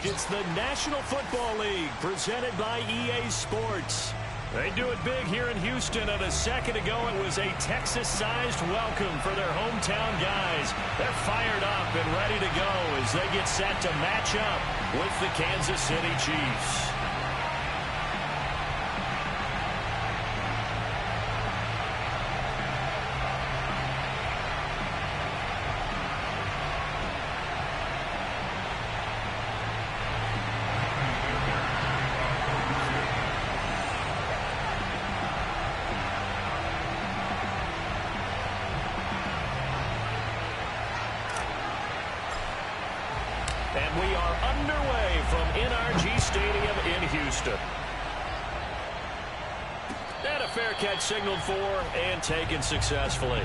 It's the National Football League presented by EA Sports. They do it big here in Houston, and a second ago it was a Texas-sized welcome for their hometown guys. They're fired up and ready to go as they get set to match up with the Kansas City Chiefs. And we are underway from NRG Stadium in Houston. And a fair catch signaled for and taken successfully.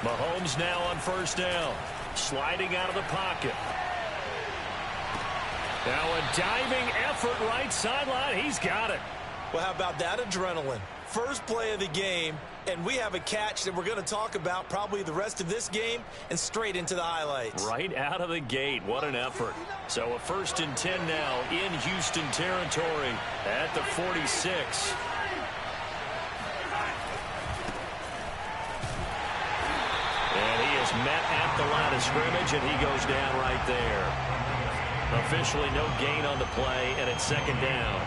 Mahomes now on first down, sliding out of the pocket. Now a diving effort right sideline. He's got it. Well, how about that adrenaline? First play of the game, and we have a catch that we're going to talk about probably the rest of this game and straight into the highlights. Right out of the gate. What an effort. So a 1st and 10 now in Houston territory at the 46. And he is met at the line of scrimmage, and he goes down right there. Officially no gain on the play, and it's second down.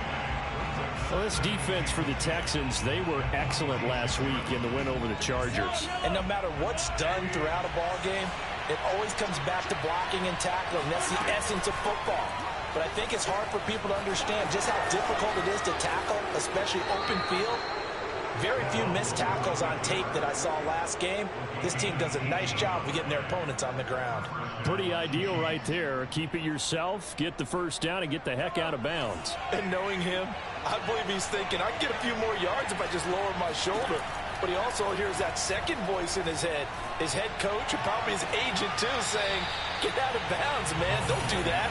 Well, this defense for the Texans, they were excellent last week in the win over the Chargers. And no matter what's done throughout a ball game, it always comes back to blocking and tackling. That's the essence of football. But I think it's hard for people to understand just how difficult it is to tackle, especially open field. Very few missed tackles on tape that I saw last game. This team does a nice job of getting their opponents on the ground. Pretty ideal right there. Keep it yourself, get the first down, and get the heck out of bounds. And knowing him, I believe he's thinking, I can get a few more yards if I just lower my shoulder. But he also hears that second voice in his head. His head coach and probably his agent, too, saying, get out of bounds, man. Don't do that.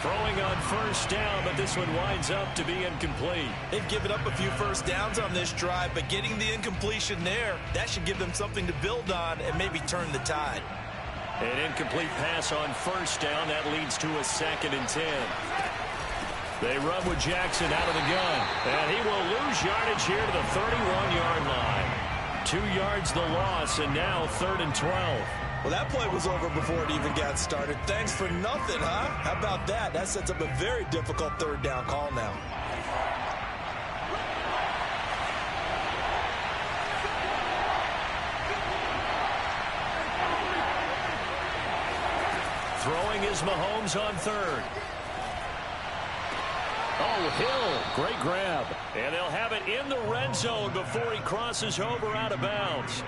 Throwing on first down, but this one winds up to be incomplete. They've given up a few first downs on this drive, but getting the incompletion there, that should give them something to build on and maybe turn the tide. An incomplete pass on first down. That leads to a 2nd and 10. They run with Jackson out of the gun, and he will lose yardage here to the 31-yard line. 2 yards the loss, and now 3rd and 12. Well, that play was over before it even got started. Thanks for nothing, huh? How about that? That sets up a very difficult 3rd down call now. Throwing is Mahomes on 3rd. Oh, Hill, great grab. And they'll have it in the red zone before he crosses over out of bounds.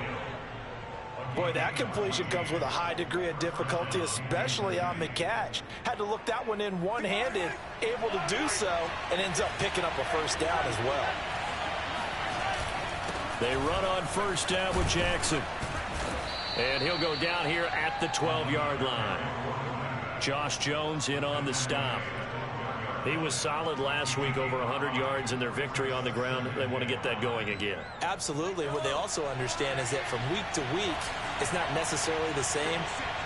Boy, that completion comes with a high degree of difficulty, especially on the catch. Had to look that one in one-handed, able to do so, and ends up picking up a first down as well. They run on first down with Jackson. And he'll go down here at the 12-yard line. Josh Jones in on the stop. He was solid last week, over 100 yards in their victory on the ground. They want to get that going again. Absolutely. What they also understand is that from week to week, it's not necessarily the same,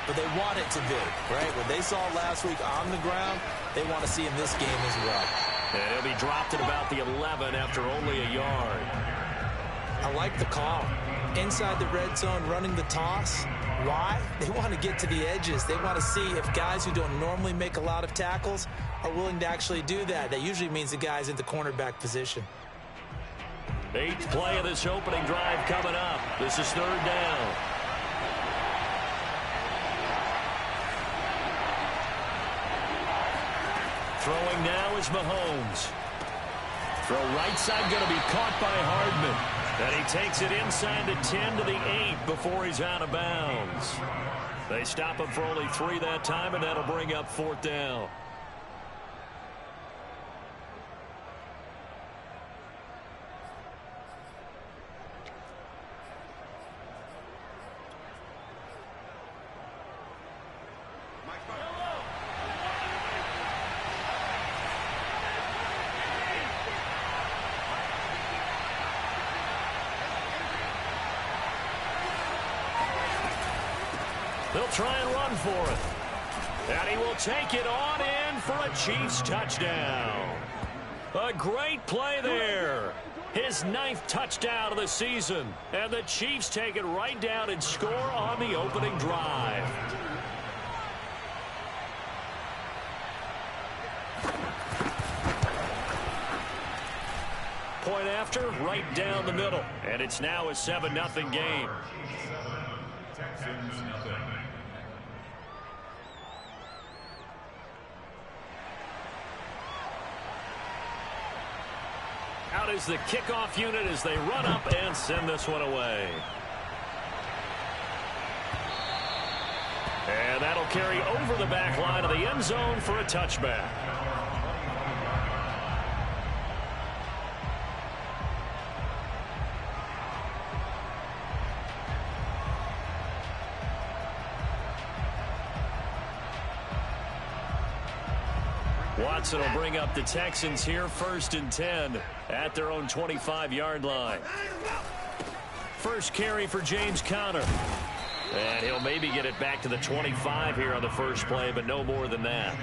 but they want it to be, right? What they saw last week on the ground, they want to see in this game as well. And he'll be dropped at about the 11 after only a yard. I like the call. Inside the red zone, running the toss. Why? They want to get to the edges. They want to see if guys who don't normally make a lot of tackles are willing to actually do that. That usually means the guy's in the cornerback position. 8th play of this opening drive coming up. This is 3rd down. Throwing now is Mahomes. Throw right side going to be caught by Hardman. And he takes it inside the 10 to the 8 before he's out of bounds. They stop him for only 3 that time, and that'll bring up 4th down. They'll try and run for it. And he will take it on in for a Chiefs touchdown. A great play there. His 9th touchdown of the season. And the Chiefs take it right down and score on the opening drive. Point after, right down the middle. And it's now a 7-0 game. Out is the kickoff unit as they run up and send this one away. And that'll carry over the back line of the end zone for a touchback. Watson will bring up the Texans here 1st and 10 at their own 25-yard line. First carry for James Conner. And he'll maybe get it back to the 25 here on the first play, but no more than that.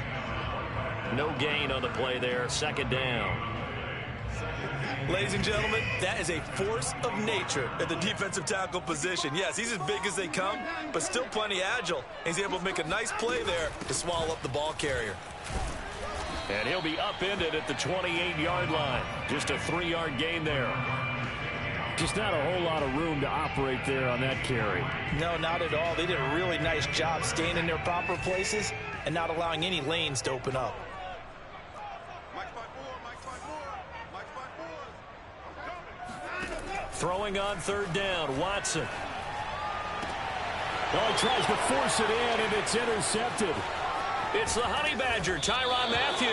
No gain on the play there. 2nd down. Ladies and gentlemen, that is a force of nature at the defensive tackle position. Yes, he's as big as they come, but still plenty agile. He's able to make a nice play there to swallow up the ball carrier. And he'll be upended at the 28-yard line. Just a 3-yard gain there. Just not a whole lot of room to operate there on that carry. No, not at all. They did a really nice job staying in their proper places and not allowing any lanes to open up. Throwing on 3rd down, Watson. Oh, he tries to force it in, and it's intercepted. It's the Honey Badger, Tyrann Mathieu.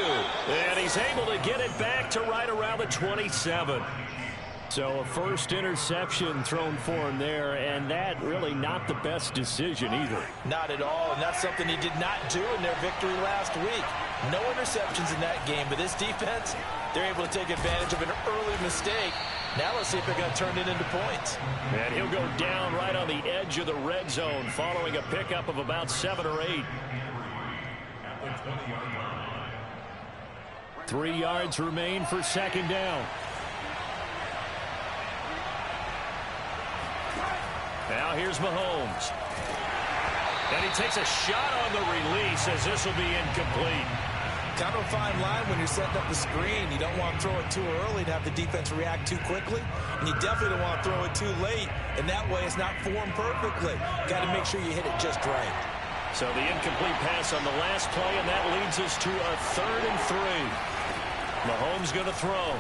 And he's able to get it back to right around the 27. So a first interception thrown for him there, and that really not the best decision either. Not at all, and that's something he did not do in their victory last week. No interceptions in that game, but this defense, they're able to take advantage of an early mistake. Now let's see if they're going to turn it into points. And he'll go down right on the edge of the red zone following a pickup of about 7 or 8. 3 yards remain for 2nd down. Now here's Mahomes. And he takes a shot on the release as this will be incomplete. Kind of a fine line when you're setting up the screen. You don't want to throw it too early to have the defense react too quickly. And you definitely don't want to throw it too late. And that way it's not formed perfectly. Got to make sure you hit it just right. So the incomplete pass on the last play, and that leads us to a 3rd and 3. Mahomes going to throw.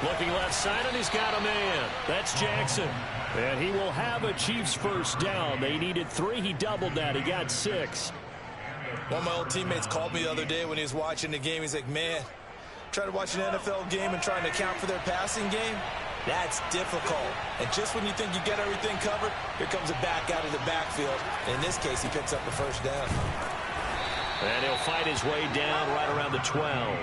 Looking left side, and he's got a man. That's Jackson. And he will have a Chiefs first down. They needed 3. He doubled that. He got 6. One of my old teammates called me the other day when he was watching the game. He's like, man, trying to watch an NFL game and trying to account for their passing game, that's difficult. And just when you think you get everything covered, here comes a back out of the backfield. In this case, he picks up the first down. And he'll fight his way down right around the 12.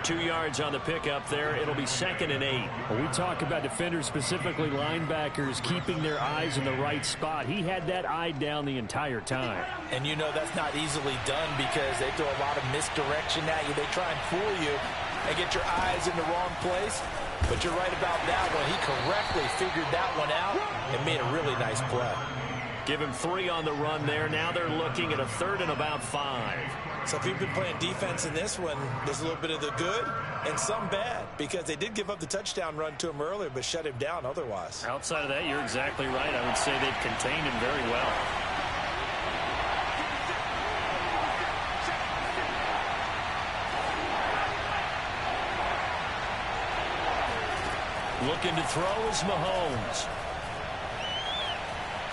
2 yards on the pickup there. It'll be 2nd and 8. Well, we talk about defenders, specifically linebackers, keeping their eyes in the right spot. He had that eye down the entire time. And you know that's not easily done because they throw a lot of misdirection at you. They try and fool you and get your eyes in the wrong place. But you're right about that one. He correctly figured that one out and made a really nice play. Give him 3 on the run there. Now they're looking at a 3rd and about 5. So if you've been playing defense in this one, there's a little bit of the good and some bad because they did give up the touchdown run to him earlier but shut him down otherwise. Outside of that, you're exactly right. I would say they've contained him very well. Looking to throw is Mahomes.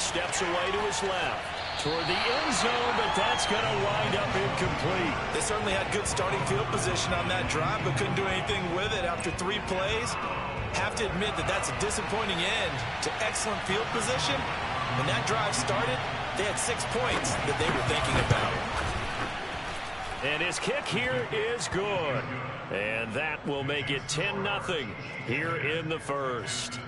steps away to his left. Toward the end zone, but that's going to wind up incomplete. They certainly had good starting field position on that drive, but couldn't do anything with it after 3 plays. Have to admit that that's a disappointing end to excellent field position. When that drive started, they had 6 points that they were thinking about. And his kick here is good. And that will make it 10-0 here in the first.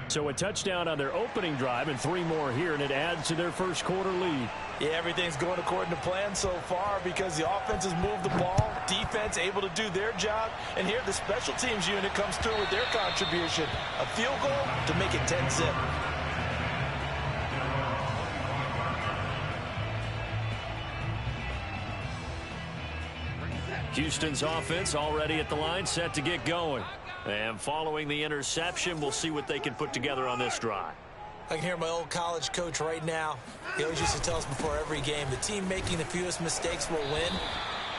So a touchdown on their opening drive and 3 more here, and it adds to their first quarter lead. Yeah, everything's going according to plan so far because the offense has moved the ball, defense able to do their job, and here the special teams unit comes through with their contribution. A field goal to make it 10-0. Houston's offense already at the line, set to get going. And following the interception, we'll see what they can put together on this drive. I can hear my old college coach right now. He always used to tell us before every game, the team making the fewest mistakes will win.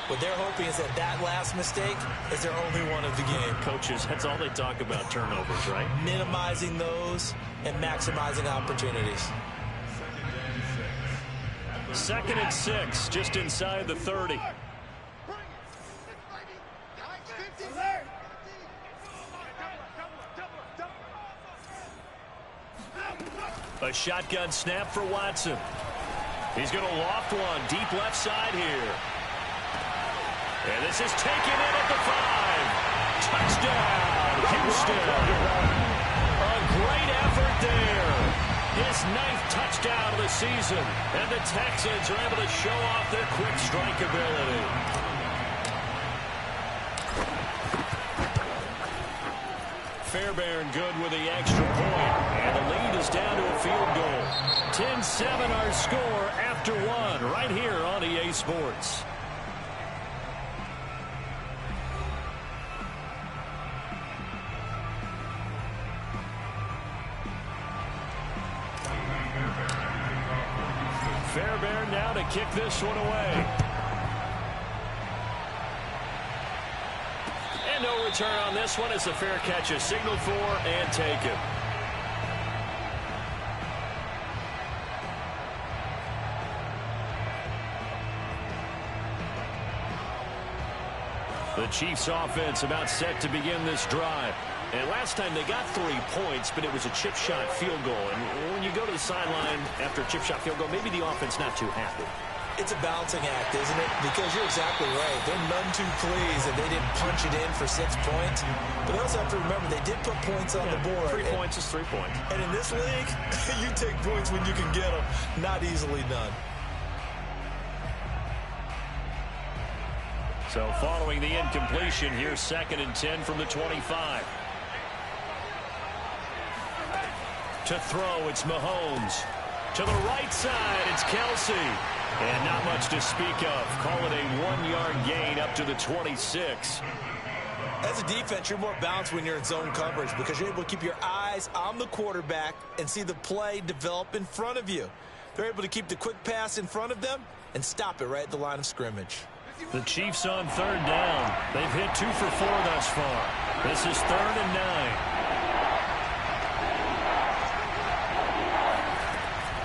What they're hoping is that last mistake is their only one of the game. Coaches, that's all they talk about, turnovers, right? Minimizing those and maximizing opportunities. 2nd and 6, just inside the 30. A shotgun snap for Watson. He's going to loft one deep left side here. And this is taken in at the 5. Touchdown, Houston. A great effort there. His 9th touchdown of the season. And the Texans are able to show off their quick strike ability. Fairbairn good with the extra point. And the lead is down to a field goal. 10-7 our score after 1 right here on EA Sports. Fairbairn now to kick this one away. And no return on this one as the fair catch is signaled for and taken. The Chiefs offense about set to begin this drive. And last time they got 3 points, but it was a chip shot field goal. And when you go to the sideline after a chip shot field goal, maybe the offense not too happy. It's a balancing act, isn't it? Because you're exactly right. They're none too pleased that they didn't punch it in for 6 points. But they also have to remember they did put points on the board. 3 points is 3 points. And in this league, you take points when you can get them. Not easily done. So following the incompletion, here's 2nd and 10 from the 25. To throw, it's Mahomes. To the right side, it's Kelsey. And not much to speak of. Call it a 1-yard gain up to the 26. As a defense, you're more balanced when you're in zone coverage because you're able to keep your eyes on the quarterback and see the play develop in front of you. They're able to keep the quick pass in front of them and stop it right at the line of scrimmage. The Chiefs on 3rd down. They've hit 2 for 4 thus far. This is 3rd and 9.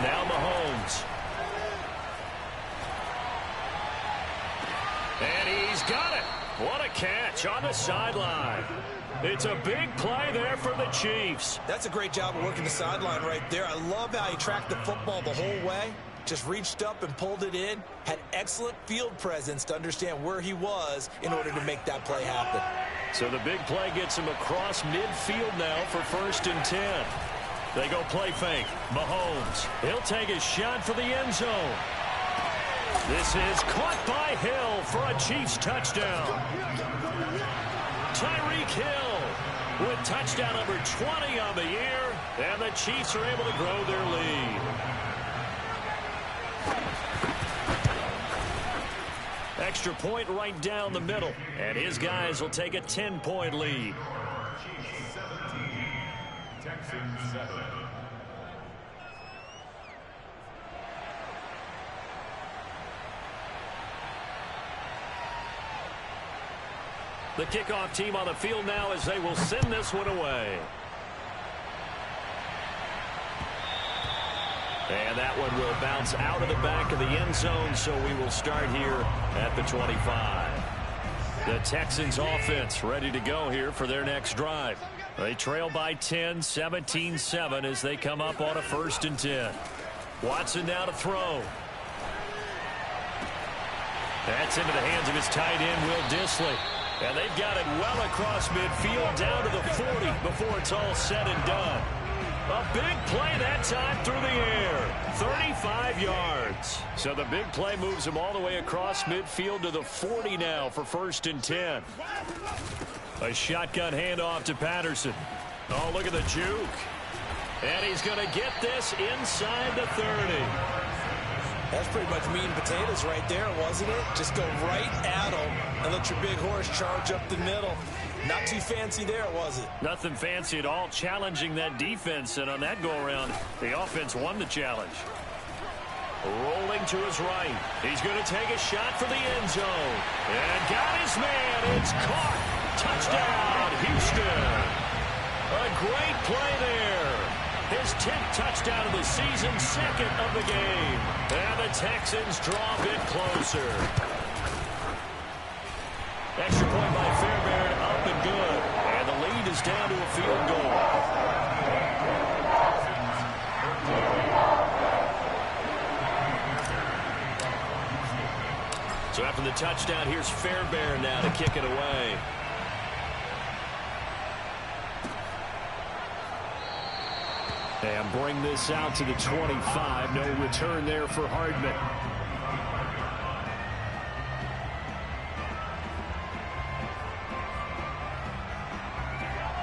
Now Mahomes. And he's got it. What a catch on the sideline. It's a big play there for the Chiefs. That's a great job of working the sideline right there. I love how he tracked the football the whole way. Just reached up and pulled it in. Had excellent field presence to understand where he was in order to make that play happen. So the big play gets him across midfield now for 1st and 10. They go play fake. Mahomes. He'll take a shot for the end zone. This is caught by Hill for a Chiefs touchdown. Tyreek Hill with touchdown number 20 on the year. And the Chiefs are able to grow their lead. Extra point right down the middle. And his guys will take a 10-point lead. The kickoff team on the field now as they will send this one away. And that one will bounce out of the back of the end zone, so we will start here at the 25. The Texans offense ready to go here for their next drive. They trail by 10, 17-7 as they come up on a 1st and 10. Watson now to throw. That's into the hands of his tight end, Will Dissly. And they've got it well across midfield down to the 40 before it's all said and done. A big play that time through the air. 35 yards. So the big play moves him all the way across midfield to the 40 now for 1st and 10. A shotgun handoff to Patterson. Oh, look at the juke. And he's going to get this inside the 30. That's pretty much meat and potatoes right there, wasn't it? Just go right at him and let your big horse charge up the middle. Not too fancy there, was it? Nothing fancy at all, challenging that defense. And on that go-around, the offense won the challenge. Rolling to his right. He's going to take a shot for the end zone. And got his man. It's caught. Touchdown, Houston. A great play there. His 10th touchdown of the season, 2nd of the game. And the Texans draw a bit closer. Extra point by Fairbairn, up and good. And the lead is down to a field goal. So after the touchdown, here's Fairbairn now to kick it away. And bring this out to the 25. No return there for Hardman.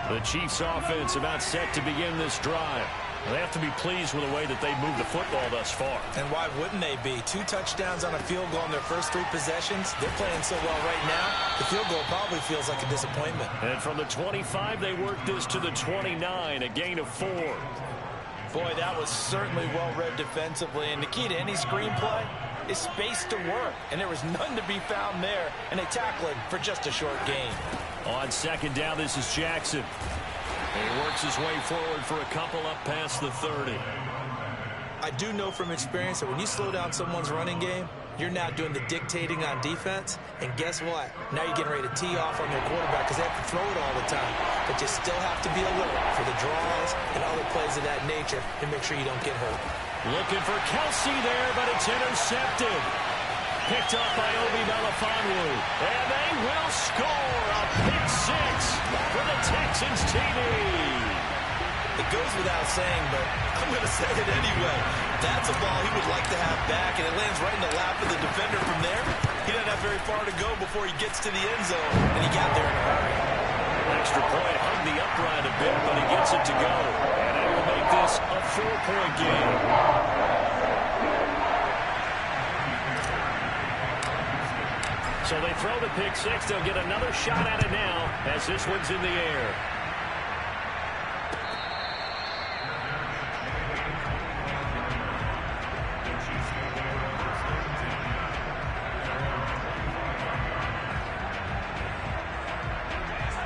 The Chiefs offense about set to begin this drive. They have to be pleased with the way that they moved the football thus far. And why wouldn't they be? 2 touchdowns on a field goal in their first 3 possessions. They're playing so well right now, the field goal probably feels like a disappointment. And from the 25, they work this to the 29, a gain of 4. Boy, that was certainly well-read defensively. And the key to any screenplay is space to work. And there was none to be found there. And they tackle it for just a short gain. On 2nd down, this is Jackson. He works his way forward for a couple up past the 30. I do know from experience that when you slow down someone's running game, you're now doing the dictating on defense. And guess what? Now you're getting ready to tee off on their quarterback because they have to throw it all the time. But you still have to be alert for the draws and other plays of that nature and make sure you don't get hurt. Looking for Kelsey there, but it's intercepted. Picked up by Obi Melifonwu. And they will score a pick 6 for the Texans TD. It goes without saying, but I'm going to say it anyway. That's a ball he would like to have back, and it lands right in the lap of the defender from there. He doesn't have very far to go before he gets to the end zone, and he got there in a hurry. Extra point, hung the upright a bit, but he gets it to go. And it will make this a 4-point game. So they throw the pick 6. They'll get another shot at it now as this one's in the air.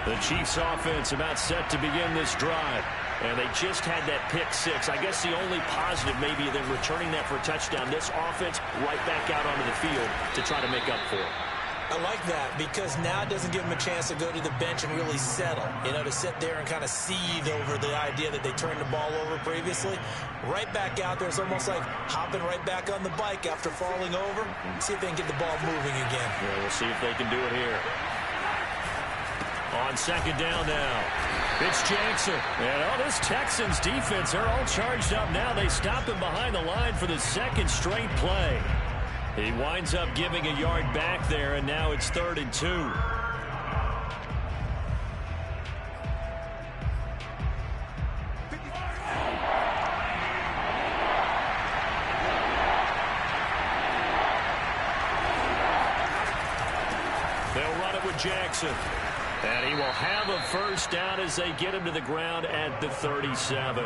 The Chiefs offense about set to begin this drive. And they just had that pick 6. I guess the only positive maybe them returning that for a touchdown. This offense right back out onto the field to try to make up for it. I like that because now it doesn't give them a chance to go to the bench and really settle. You know, to sit there and kind of seethe over the idea that they turned the ball over previously. Right back out there. It's almost like hopping right back on the bike after falling over. See if they can get the ball moving again. Yeah, we'll see if they can do it here. On 2nd down now. It's Jackson. And this Texans defense, they're all charged up now. They stop him behind the line for the 2nd straight play. He winds up giving a yard back there, and now it's 3rd and 2. They'll run it with Jackson. And he will have a 1st down as they get him to the ground at the 37.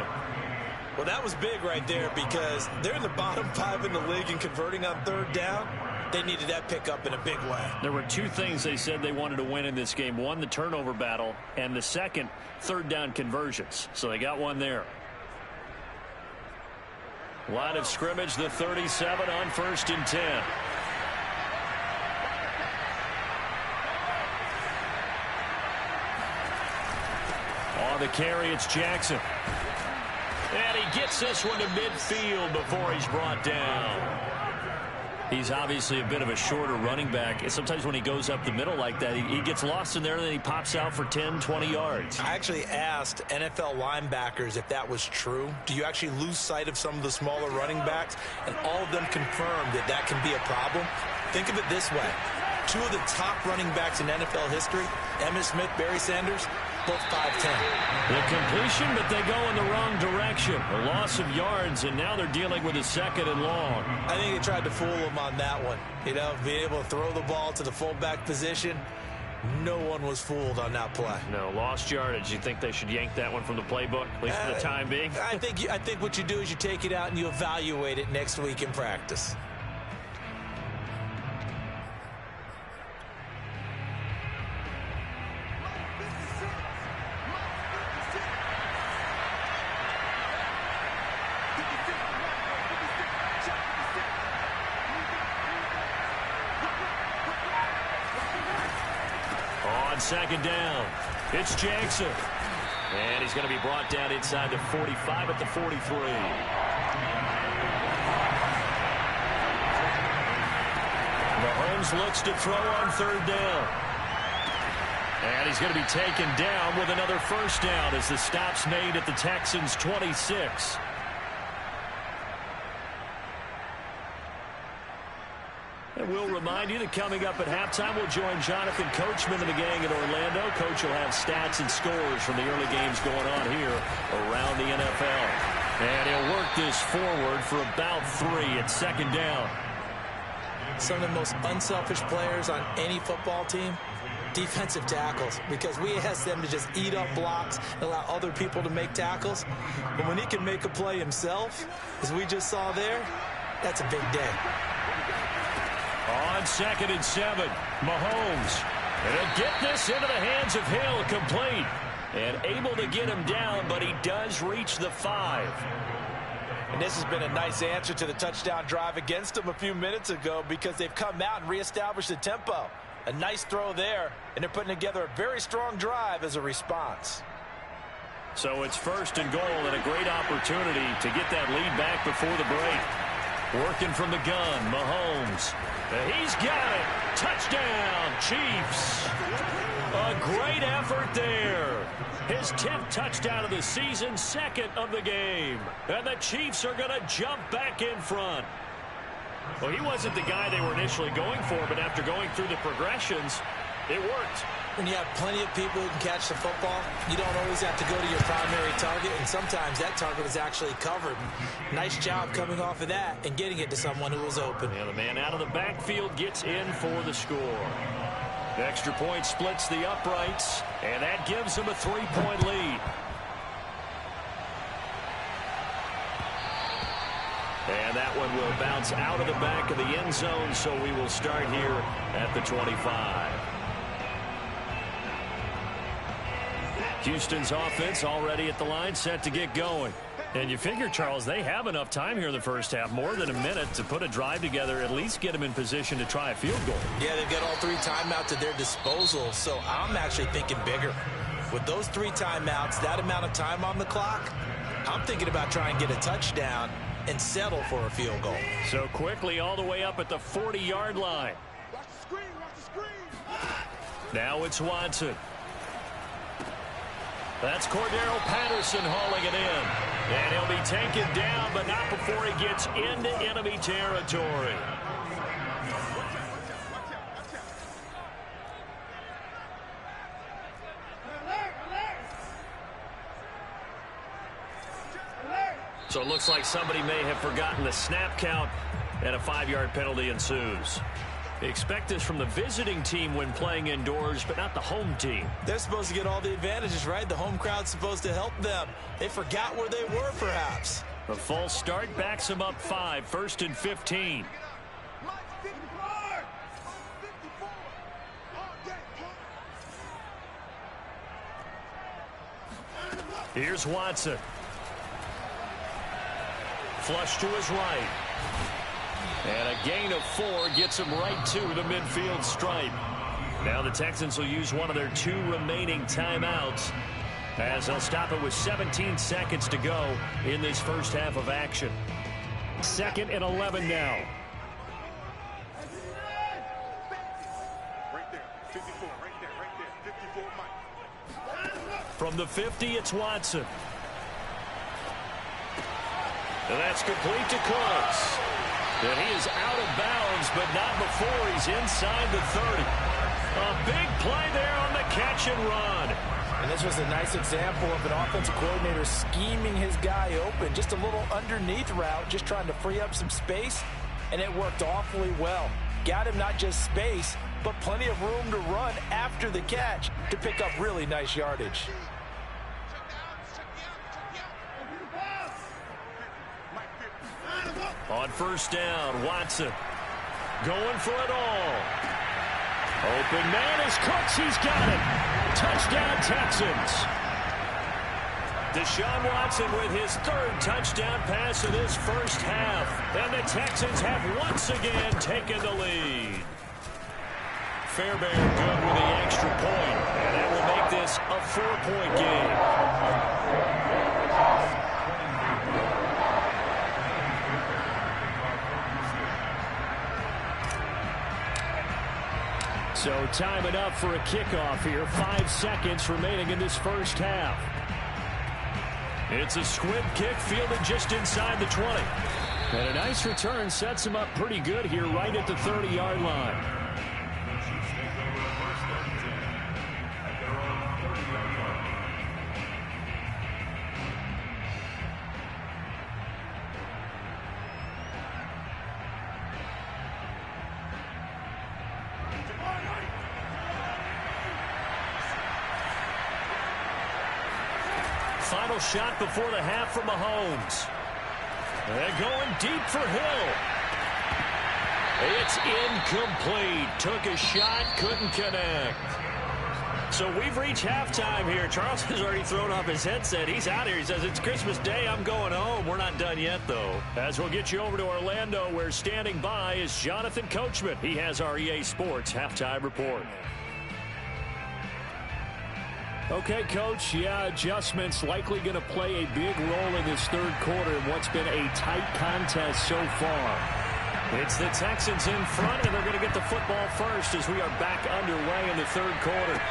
Well, that was big right there because they're in the bottom 5 in the league and converting on 3rd down. They needed that pickup in a big way. There were 2 things they said they wanted to win in this game. 1, the turnover battle, and the 2nd, 3rd down conversions. So they got one there. Line of scrimmage, the 37 on 1st and 10. On the carry, it's Jackson. And he gets this one to midfield before he's brought down. He's obviously a bit of a shorter running back. And sometimes when he goes up the middle like that, he gets lost in there and then he pops out for 10, 20 yards. I actually asked NFL linebackers if that was true. Do you actually lose sight of some of the smaller running backs? And all of them confirmed that that can be a problem. Think of it this way. Two of the top running backs in NFL history, Emmitt Smith, Barry Sanders, both 5'10". The completion, but they go in the wrong direction. A loss of yards, and now they're dealing with a 2nd and long. I think they tried to fool him on that one. You know, being able to throw the ball to the fullback position. No one was fooled on that play. No, lost yardage. You think they should yank that one from the playbook, at least for the time being? I think what you do is you take it out and you evaluate it next week in practice. On 2nd down, it's Jackson. And he's going to be brought down inside the 45 at the 43. Mahomes looks to throw on 3rd down. And he's going to be taken down with another 1st down as the stop's made at the Texans' 26. And we'll remind you that coming up at halftime, we'll join Jonathan Coachman and the gang in Orlando. Coach will have stats and scores from the early games going on here around the NFL. And he'll work this forward for about 3 at 2nd down. Some of the most unselfish players on any football team, defensive tackles, because we ask them to just eat up blocks and allow other people to make tackles. But when he can make a play himself, as we just saw there, that's a big day. On 2nd and 7, Mahomes. And he'll get this into the hands of Hill, complete. And able to get him down, but he does reach the 5. And this has been a nice answer to the touchdown drive against them a few minutes ago because they've come out and reestablished the tempo. A nice throw there, and they're putting together a very strong drive as a response. So it's 1st and goal and a great opportunity to get that lead back before the break. Working from the gun, Mahomes. He's got it. Touchdown, Chiefs. A great effort there. His 10th touchdown of the season, 2nd of the game. And the Chiefs are going to jump back in front. Well, he wasn't the guy they were initially going for, but after going through the progressions, it worked. When you have plenty of people who can catch the football, you don't always have to go to your primary target, and sometimes that target is actually covered. Nice job coming off of that and getting it to someone who was open. Yeah, the man out of the backfield gets in for the score. The extra point splits the uprights, and that gives them a 3-point lead. And that one will bounce out of the back of the end zone, so we will start here at the 25. Houston's offense already at the line, set to get going. And you figure, Charles, they have enough time here in the first half, more than a minute, to put a drive together, at least get them in position to try a field goal. Yeah, they've got all 3 timeouts at their disposal, so I'm actually thinking bigger. With those 3 timeouts, that amount of time on the clock, I'm thinking about trying to get a touchdown and settle for a field goal. So quickly all the way up at the 40-yard line. Watch the screen, watch the screen. Now it's Watson. That's Cordero Patterson hauling it in. And he'll be taken down, but not before he gets into enemy territory. So it looks like somebody may have forgotten the snap count, and a 5-yard penalty ensues. They expect this from the visiting team when playing indoors, but not the home team. They're supposed to get all the advantages, right? The home crowd's supposed to help them. They forgot where they were, perhaps. A false start backs them up 5, 1st and 15. Here's Watson. Flush to his right. And a gain of 4 gets him right to the midfield stripe. Now the Texans will use one of their 2 remaining timeouts, as they'll stop it with 17 seconds to go in this first half of action. 2nd and 11 now. Right there, 54, right there, 54, Mike. From the 50, it's Watson. And that's complete to Cooks. And he is out of bounds, but not before he's inside the 30. A big play there on the catch and run. And this was a nice example of an offensive coordinator scheming his guy open. Just a little underneath route, just trying to free up some space, and it worked awfully well. Got him not just space, but plenty of room to run after the catch to pick up really nice yardage. On first down, Watson going for it all. Open man is Cooks. He's got it. Touchdown, Texans. Deshaun Watson with his 3rd touchdown pass of this first half. And the Texans have once again taken the lead. Fairbairn good with the extra point. And that will make this a 4-point game. So time enough for a kickoff here. 5 seconds remaining in this first half. It's a squib kick fielded just inside the 20. And a nice return sets him up pretty good here right at the 30-yard line. Final shot before the half from Mahomes. They're going deep for Hill. It's incomplete. Took a shot, couldn't connect. So we've reached halftime here. Charles has already thrown off his headset. He's out here. He says, it's Christmas Day. I'm going home. We're not done yet, though. As we'll get you over to Orlando, where standing by is Jonathan Coachman. He has our EA Sports halftime report. Okay, Coach, yeah, adjustments likely going to play a big role in this 3rd quarter in what's been a tight contest so far. It's the Texans in front, and they're going to get the football first as we are back underway in the 3rd quarter.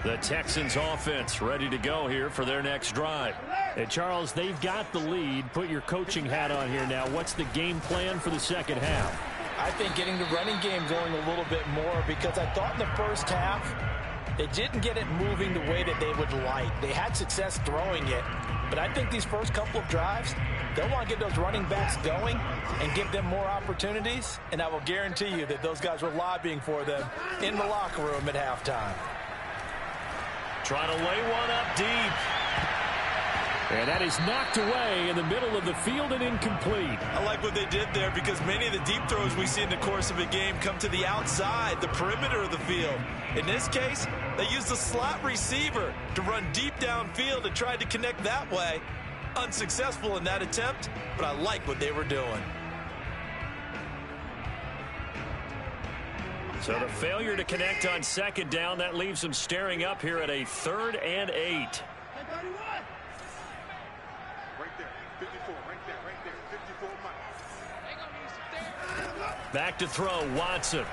The Texans offense ready to go here for their next drive. And Charles, they've got the lead. Put your coaching hat on here now. What's the game plan for the second half? I think getting the running game going a little bit more, because I thought in the first half they didn't get it moving the way that they would like. They had success throwing it, but I think these first couple of drives, they'll want to get those running backs going and give them more opportunities, and I will guarantee you that those guys were lobbying for them in the locker room at halftime. Trying to lay one up deep. And that is knocked away in the middle of the field and incomplete. I like what they did there, because many of the deep throws we see in the course of a game come to the outside, the perimeter of the field. In this case, they used a slot receiver to run deep downfield and tried to connect that way. Unsuccessful in that attempt, but I like what they were doing. So the failure to connect on 2nd down, that leaves them staring up here at a 3rd and 8. Back to throw, Watson.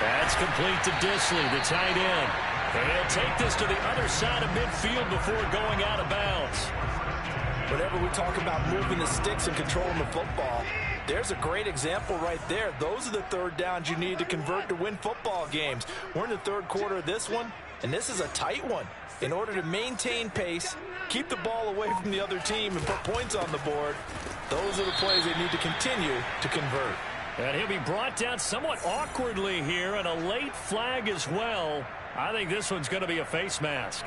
That's complete to Disley, the tight end. And he'll take this to the other side of midfield before going out of bounds. Whenever we talk about moving the sticks and controlling the football, there's a great example right there. Those are the 3rd downs you need to convert to win football games. We're in the 3rd quarter of this one, and this is a tight one. In order to maintain pace, keep the ball away from the other team, and put points on the board, those are the plays they need to continue to convert. And he'll be brought down somewhat awkwardly here, and a late flag as well. I think this one's going to be a face mask.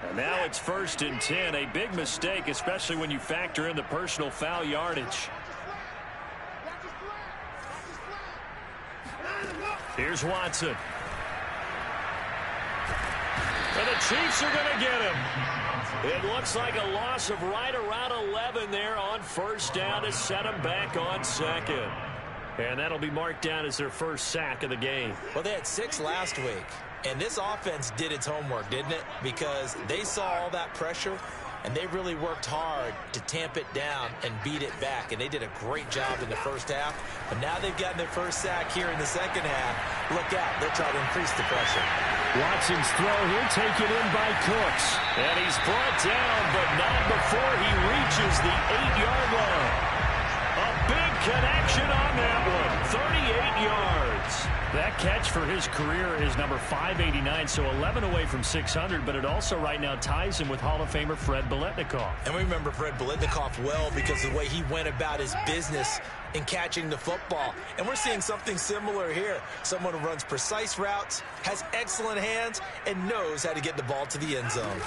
And now it's 1st and 10. A big mistake, especially when you factor in the personal foul yardage. Here's Watson. And the Chiefs are going to get him. It looks like a loss of right around 11 there on 1st down to set them back on 2nd. And that'll be marked down as their first sack of the game. Well, they had 6 last week. And this offense did its homework, didn't it? Because they saw all that pressure, and they really worked hard to tamp it down and beat it back. And they did a great job in the first half. But now they've gotten their first sack here in the second half. Look out. They'll try to increase the pressure. Watson's throw here taken in by Cooks. And he's brought down, but not before he reaches the 8-yard line. A big connection on that one. 38 yards. That catch for his career is number 589, so 11 away from 600, but it also right now ties him with Hall of Famer Fred Biletnikoff. And we remember Fred Biletnikoff well because of the way he went about his business in catching the football. And we're seeing something similar here. Someone who runs precise routes, has excellent hands, and knows how to get the ball to the end zone.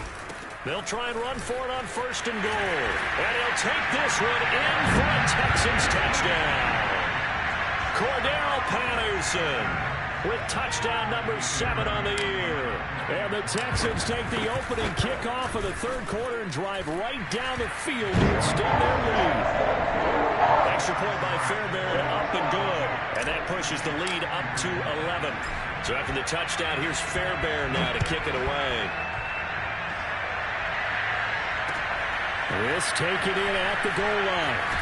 They'll try and run for it on 1st and goal. And he'll take this one in for a Texans touchdown. Cordero Patterson with touchdown number 7 on the year. And the Texans take the opening kickoff of the 3rd quarter and drive right down the field to extend their lead. Extra point by Fairbairn, up and good. And that pushes the lead up to 11. So after the touchdown, here's Fairbairn now to kick it away. This taken in at the goal line.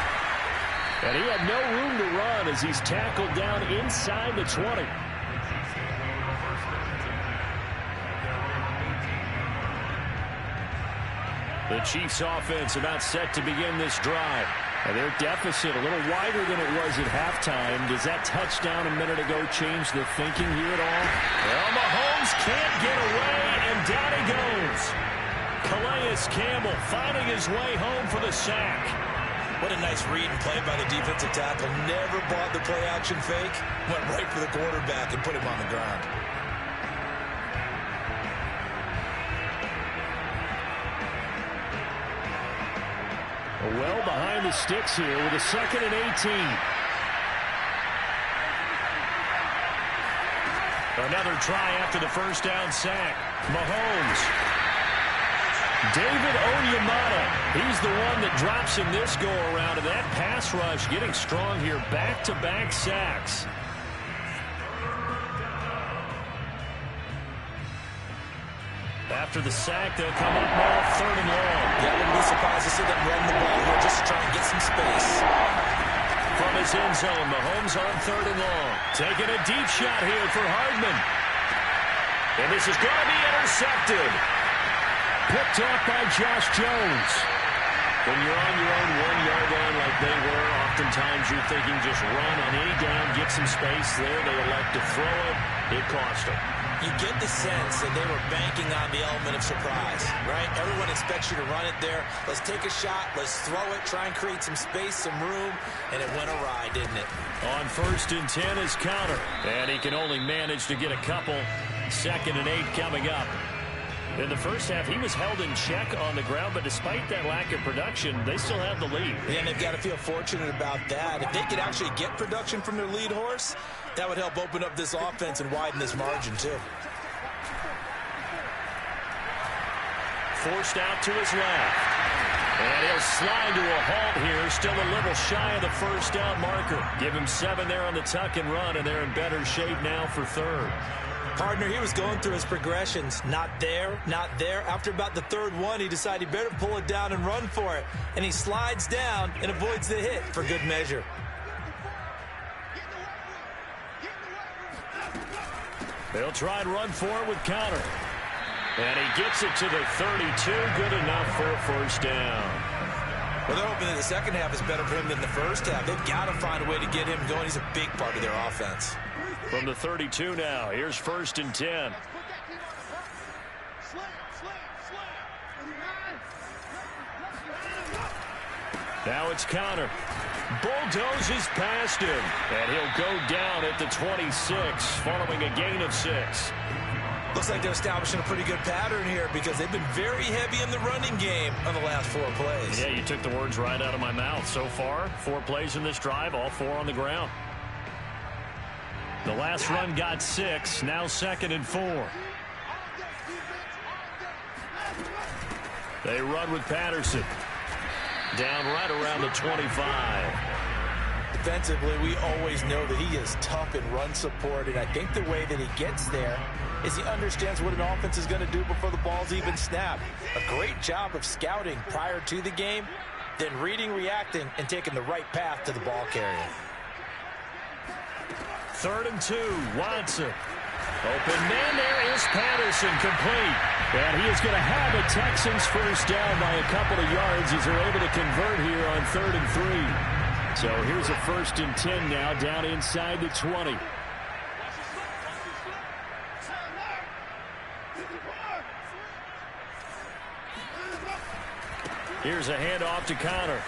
And he had no room to run as he's tackled down inside the 20. The Chiefs offense about set to begin this drive. And their deficit a little wider than it was at halftime. Does that touchdown a minute ago change the thinking here at all? Well, Mahomes can't get away, and down he goes. Calais Campbell finding his way home for the sack. What a nice read and play by the defensive tackle. Never bought the play-action fake. Went right for the quarterback and put him on the ground. Well behind the sticks here with a 2nd and 18. Another try after the 1st down sack. Mahomes. David Onyemata, he's the one that drops in this go-around, and that pass rush getting strong here. Back-to-back sacks. After the sack, they'll come up now 3rd and long. Yeah, I wouldn't be surprised to see them run the ball here just to try and get some space. From his end zone, Mahomes on 3rd and long. Taking a deep shot here for Hardman. And this is going to be intercepted. Picked off by Josh Jones. When you're on your own 1-yard line like they were, oftentimes you're thinking just run on any down, get some space there. They elect to throw it. It cost them. You get the sense that they were banking on the element of surprise, right? Everyone expects you to run it there. Let's take a shot. Let's throw it. Try and create some space, some room. And it went awry, didn't it? On 1st and 10 is counter. And he can only manage to get a couple. 2nd and 8 coming up. In the first half, he was held in check on the ground, but despite that lack of production, they still have the lead. Yeah, and they've got to feel fortunate about that. If they could actually get production from their lead horse, that would help open up this offense and widen this margin, too. Forced out to his left. And he'll slide to a halt here, still a little shy of the 1st down marker. Give him 7 there on the tuck and run, and they're in better shape now for 3rd. Partner, he was going through his progressions. Not there, not there. After about the 3rd one, he decided he better pull it down and run for it. And he slides down and avoids the hit for good measure. They'll try and run for it with counter. And he gets it to the 32. Good enough for a 1st down. Well, they're hoping that the second half is better for him than the first half. They've got to find a way to get him going. He's a big part of their offense. From the 32 now, here's 1st and 10. Now it's counter. Bulldozes past him. And he'll go down at the 26 following a gain of 6. Looks like they're establishing a pretty good pattern here because they've been very heavy in the running game on the last 4 plays. Yeah, you took the words right out of my mouth. So far, 4 plays in this drive, all 4 on the ground. The last run got 6, now 2nd and 4. They run with Patterson. Down right around the 25. Defensively, we always know that he is tough in run support, and I think the way that he gets there is he understands what an offense is going to do before the ball's even snapped. A great job of scouting prior to the game, then reading, reacting, and taking the right path to the ball carrier. 3rd and 2, Watson. Open man, there is Patterson, complete. And he is going to have a Texans first down by a couple of yards as they're able to convert here on 3rd and 3. So here's a 1st and 10 now, down inside the 20. Here's a handoff to Connor.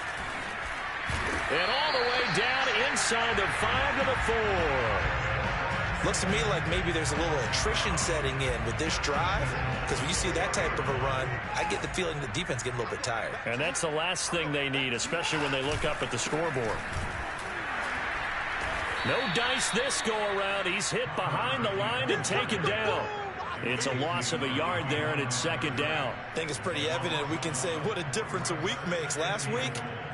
And all the way down inside the 5 to the 4. Looks to me like maybe there's a little attrition setting in with this drive, because when you see that type of a run, I get the feeling the defense getting a little bit tired. And that's the last thing they need, especially when they look up at the scoreboard. No dice this go-around. He's hit behind the line and taken down. It's a loss of a yard there, and it's 2nd down. I think it's pretty evident. We can say what a difference a week makes. Last week,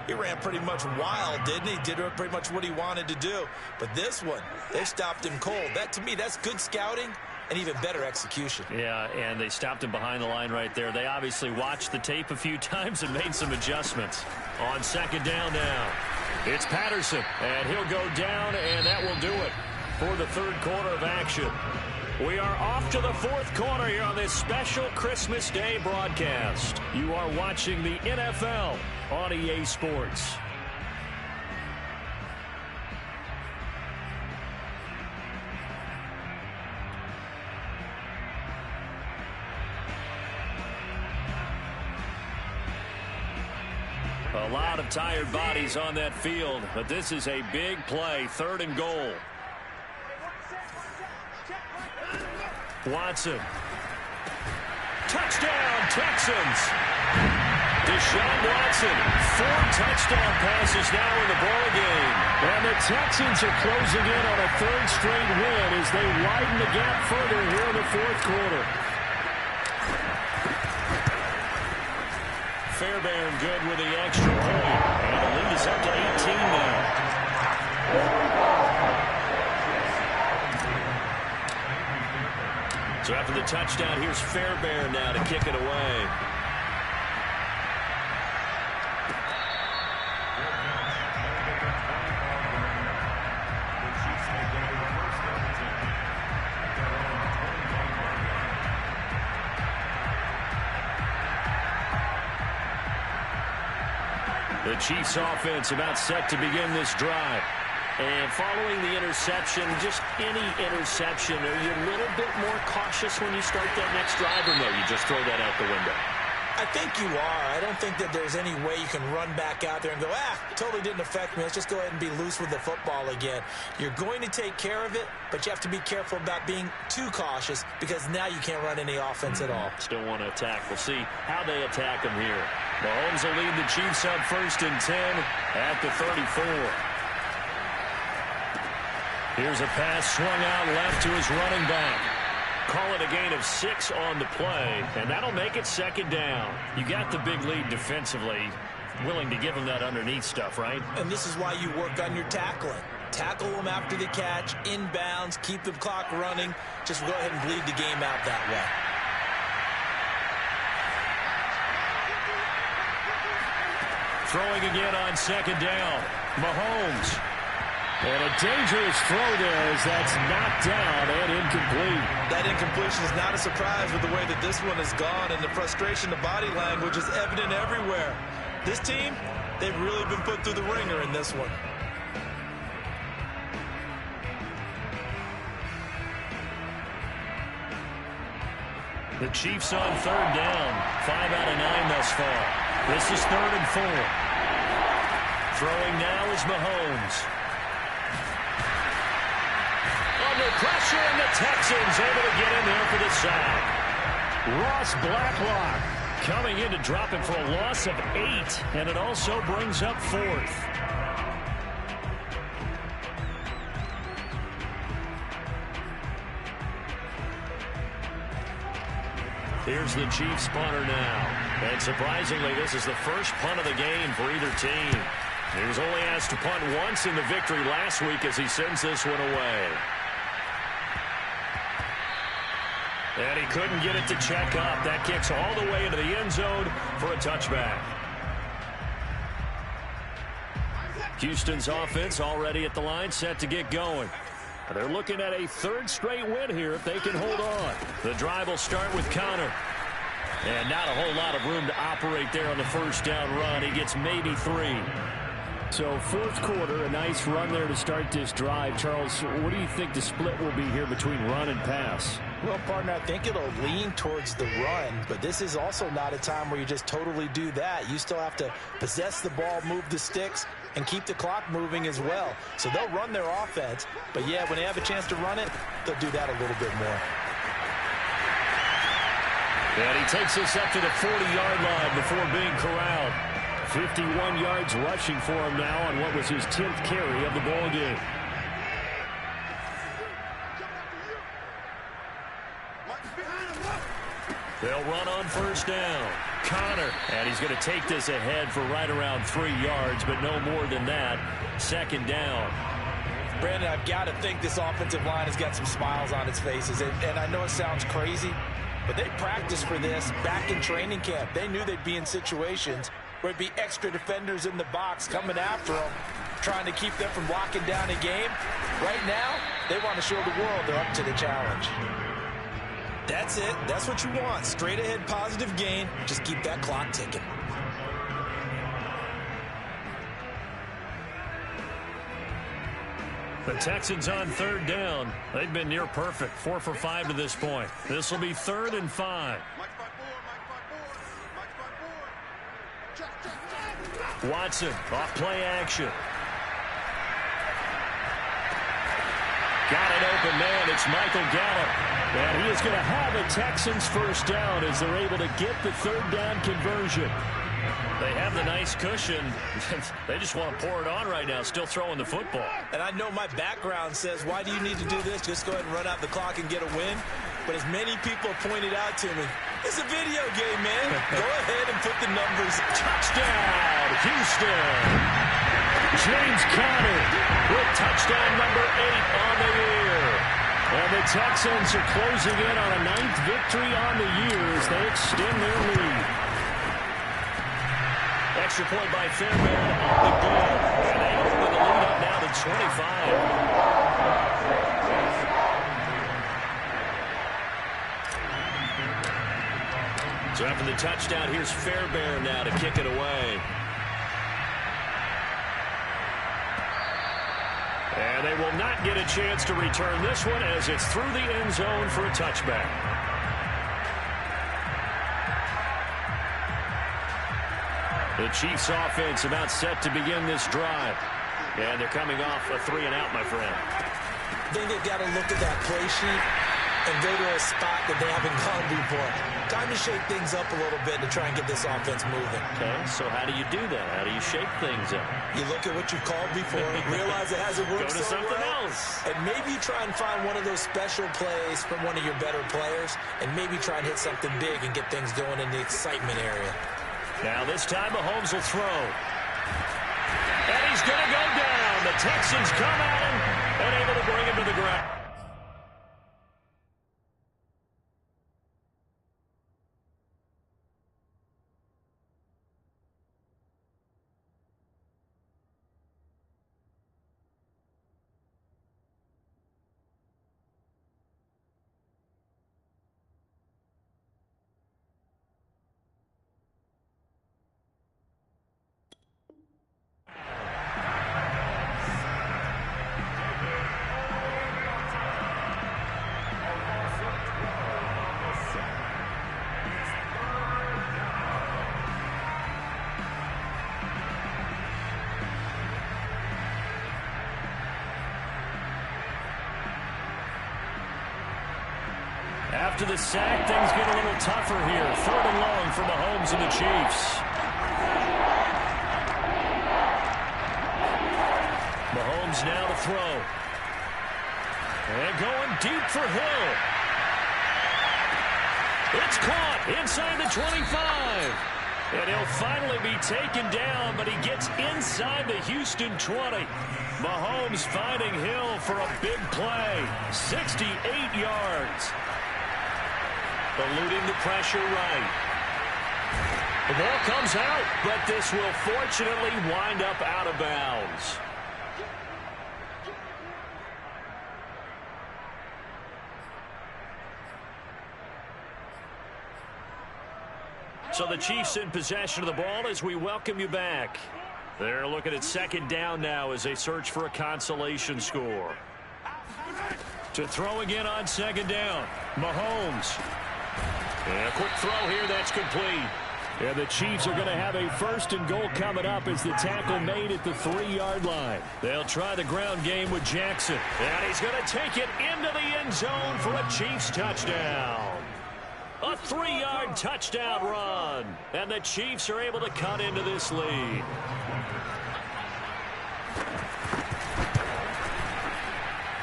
he ran pretty much wild, didn't he? Did pretty much what he wanted to do. But this one, they stopped him cold. That, to me, that's good scouting and even better execution. Yeah, and they stopped him behind the line right there. They obviously watched the tape a few times and made some adjustments. On 2nd down now, it's Patterson, and he'll go down, and that will do it for the 3rd quarter of action. We are off to the 4th quarter here on this special Christmas Day broadcast. You are watching the NFL on EA Sports. A lot of tired bodies on that field, but this is a big play, 3rd and goal. Watson. Touchdown, Texans. Deshaun Watson, 4 touchdown passes now in the ball game. And the Texans are closing in on a 3rd straight win as they widen the gap further here in the 4th quarter. Fairbairn good with the extra point. And the lead is up to 18 now. So after the touchdown, here's Fairbairn now to kick it away. The Chiefs offense about set to begin this drive. And following the interception, just any interception, are you a little bit more cautious when you start that next drive, or no, you just throw that out the window? I think you are. I don't think that there's any way you can run back out there and go, totally didn't affect me. Let's just go ahead and be loose with the football again. You're going to take care of it, but you have to be careful about being too cautious because now you can't run any offense at all. Still want to attack. We'll see how they attack them here. Mahomes will lead the Chiefs up 1st and 10 at the 34. Here's a pass swung out left to his running back. Call it a gain of 6 on the play, and that'll make it 2nd down. You got the big lead defensively, willing to give them that underneath stuff, right? And this is why you work on your tackling. Tackle them after the catch, inbounds, keep the clock running. Just go ahead and bleed the game out that way. Throwing again on 2nd down. Mahomes. And a dangerous throw there as that's knocked down and incomplete. That incompletion is not a surprise with the way that this one has gone, and the frustration, the body language is evident everywhere. This team, they've really been put through the ringer in this one. The Chiefs on 3rd down. 5 out of 9 thus far. This is 3rd and 4. Throwing now is Mahomes. Under pressure, and the Texans able to get in there for the sack. Ross Blacklock coming in to drop it for a loss of 8, and it also brings up 4th. Here's the Chiefs punter now. And surprisingly, this is the first punt of the game for either team. He was only asked to punt once in the victory last week as he sends this one away. And he couldn't get it to check up. That kicks all the way into the end zone for a touchback. Houston's offense already at the line, set to get going. They're looking at a 3rd straight win here if they can hold on. The drive will start with Connor. And not a whole lot of room to operate there on the first down run. He gets maybe 3. So 4th quarter, a nice run there to start this drive. Charles, what do you think the split will be here between run and pass? Well, partner, I think it'll lean towards the run, but this is also not a time where you just totally do that. You still have to possess the ball, move the sticks, and keep the clock moving as well. So they'll run their offense, but yeah, when they have a chance to run it, they'll do that a little bit more. And he takes us up to the 40-yard line before being corralled. 51 yards rushing for him now on what was his 10th carry of the ball game. They'll run on first down. Connor, and he's going to take this ahead for right around 3 yards, but no more than that. 2nd down. Brandon, I've got to think this offensive line has got some smiles on its faces, and I know it sounds crazy, but they practiced for this back in training camp. They knew they'd be in situations where it'd be extra defenders in the box coming after them, trying to keep them from locking down a game. Right now, they want to show the world they're up to the challenge. That's it. That's what you want. Straight ahead positive gain. Just keep that clock ticking. The Texans on 3rd down. They've been near perfect. 4 for 5 to this point. This will be 3rd and 5. Watson off play action. Got an open man. It's Michael Gallup. And he is going to have a Texans first down as they're able to get the 3rd down conversion. They have the nice cushion. They just want to pour it on right now, still throwing the football. And I know my background says, why do you need to do this? Just go ahead and run out the clock and get a win. But as many people pointed out to me, it's a video game, man. Go ahead and put the numbers. Touchdown, Houston. James Conner with touchdown number 8 on the year. And the Texans are closing in on a 9th victory on the year as they extend their lead. Extra point by Fairbairn on the good. And they open the lead up now to 25. So after the touchdown, here's Fairbairn now to kick it away. And they will not get a chance to return this one as it's through the end zone for a touchback. The Chiefs offense about set to begin this drive. And they're coming off a 3-and-out, my friend. I think they've got to look at that play sheet and go to a spot that they haven't gone before. Time to shake things up a little bit to try and get this offense moving. Okay, so how do you do that? How do you shake things up? You look at what you've called before, realize it hasn't worked Go to so something well, else. and maybe try and find one of those special plays from one of your better players, and maybe try and hit something big and get things going in the excitement area. Now this time Mahomes will throw. And he's going to go down. The Texans come at him and able to bring him to the ground. After the sack, things get a little tougher here. 3rd and long for Mahomes and the Chiefs. Mahomes now to throw. And going deep for Hill. It's caught inside the 25. And he'll finally be taken down, but he gets inside the Houston 20. Mahomes finding Hill for a big play. 68 yards. Eluding the pressure right. The ball comes out, but this will fortunately wind up out of bounds. So the Chiefs in possession of the ball as we welcome you back. They're looking at 2nd down now as they search for a consolation score. To throw again on 2nd down. Mahomes. And a quick throw here, that's complete. And the Chiefs are going to have a 1st and goal coming up as the tackle made at the 3-yard line. They'll try the ground game with Jackson. And he's going to take it into the end zone for a Chiefs touchdown. A 3-yard touchdown run. And the Chiefs are able to cut into this lead.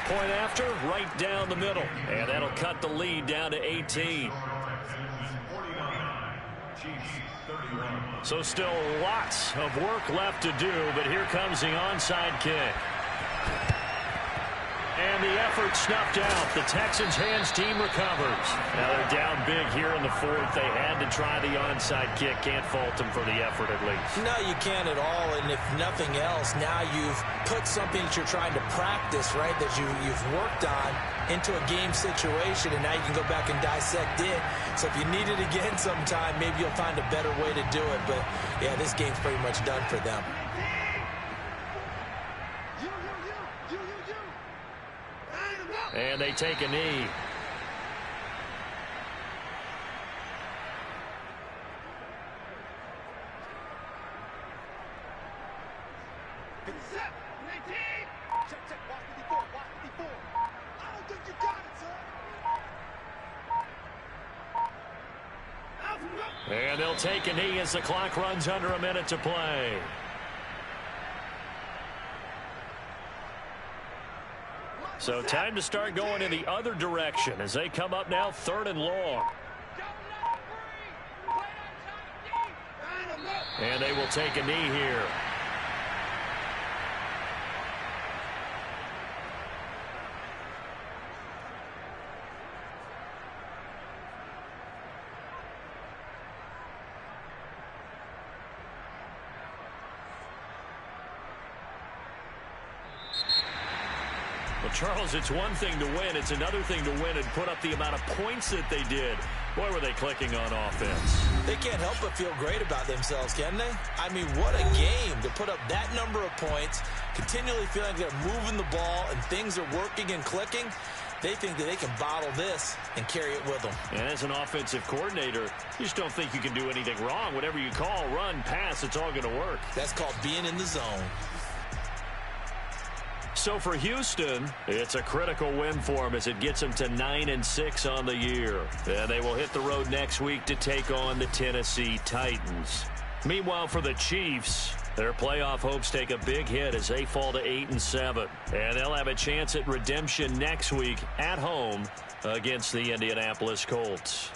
Point after, right down the middle. And that'll cut the lead down to 18. So still lots of work left to do, but here comes the onside kick. And the effort snuffed out. The Texans' hands team recovers. Now they're down big here in the 4th. They had to try the onside kick. Can't fault them for the effort at least. No, you can't at all. And if nothing else, now you've put something that you're trying to practice, right, that you've worked on into a game situation, and now you can go back and dissect it. So if you need it again sometime, maybe you'll find a better way to do it. But, yeah, this game's pretty much done for them. And they take a knee. And they'll take a knee as the clock runs under a minute to play. So time to start going in the other direction as they come up now 3rd and long. And they will take a knee here. Well, Charles, it's one thing to win. It's another thing to win and put up the amount of points that they did. Boy, were they clicking on offense. They can't help but feel great about themselves, can they? I mean, what a game to put up that number of points, continually feeling like they're moving the ball and things are working and clicking. They think that they can bottle this and carry it with them. And as an offensive coordinator, you just don't think you can do anything wrong. Whatever you call, run, pass, it's all going to work. That's called being in the zone. So for Houston, it's a critical win for them as it gets them to 9-6 on the year. And they will hit the road next week to take on the Tennessee Titans. Meanwhile, for the Chiefs, their playoff hopes take a big hit as they fall to 8-7. And they'll have a chance at redemption next week at home against the Indianapolis Colts.